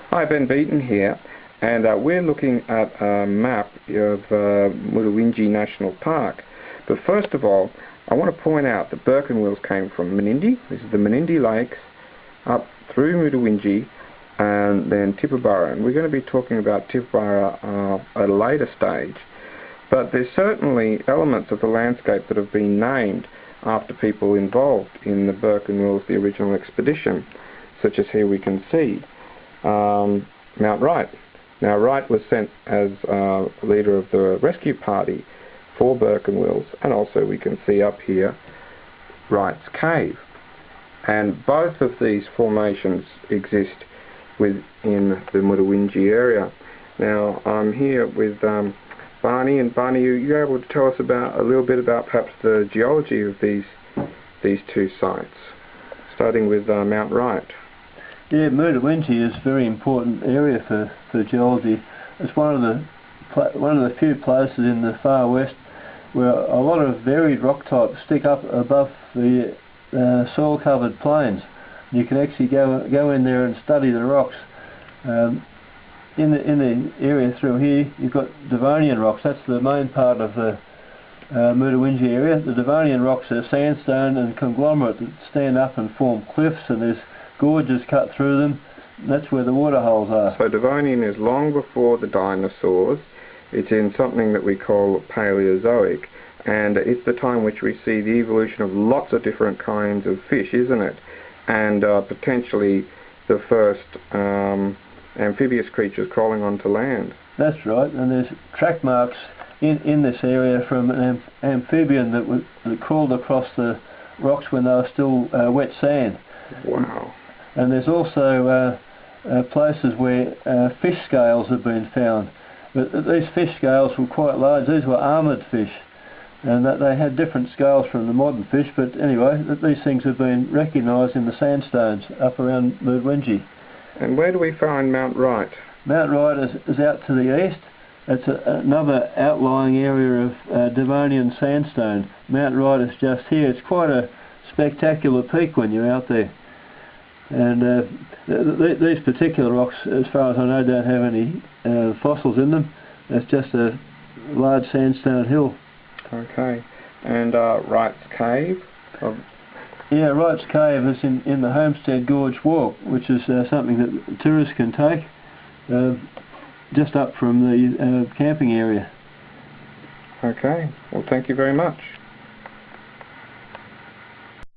Hi, Ben Beeton here, and we're looking at a map of Mutawintji National Park. But first of all, I want to point out that Beeton came from Menindee. This is the Menindee Lakes, up through Mutawintji, and then Tibooburra. And we're going to be talking about Tibooburra at a later stage. But there's certainly elements of the landscape that have been named after people involved in the Beeton, the original expedition, such as here we can see. Mount Wright. Now Wright was sent as leader of the rescue party for Beeton, and also we can see up here Wright's Cave. And both of these formations exist within the Mutawintji area. Now I'm here with Barney, and Barney, are you able to tell us a little bit about perhaps the geology of these two sites, starting with Mount Wright? Yeah, Mutawintji is a very important area for geology. It's one of the few places in the far west where a lot of varied rock types stick up above the soil-covered plains. You can actually go in there and study the rocks. In the area through here, you've got Devonian rocks. That's the main part of the Mutawintji area. The Devonian rocks are sandstone and conglomerate that stand up and form cliffs, and there's gorges cut through them. That's where the waterholes are. So Devonian is long before the dinosaurs. It's in something that we call Paleozoic, and it's the time which we see the evolution of lots of different kinds of fish, isn't it? And potentially the first amphibious creatures crawling onto land. That's right, and there's track marks in this area from an amphibian that crawled across the rocks when they were still wet sand. Wow. And there's also places where fish scales have been found. But these fish scales were quite large. These were armoured fish, and that they had different scales from the modern fish. But anyway, these things have been recognised in the sandstones up around Mutawintji. And where do we find Mount Wright? Mount Wright is out to the east. It's another outlying area of Devonian sandstone. Mount Wright is just here. It's quite a spectacular peak when you're out there. And these particular rocks, as far as I know, don't have any fossils in them. It's just a large sandstone hill. Okay. And Wright's Cave? Yeah, Wright's Cave is in the Homestead Gorge Walk, which is something that tourists can take just up from the camping area. Okay. Well, thank you very much.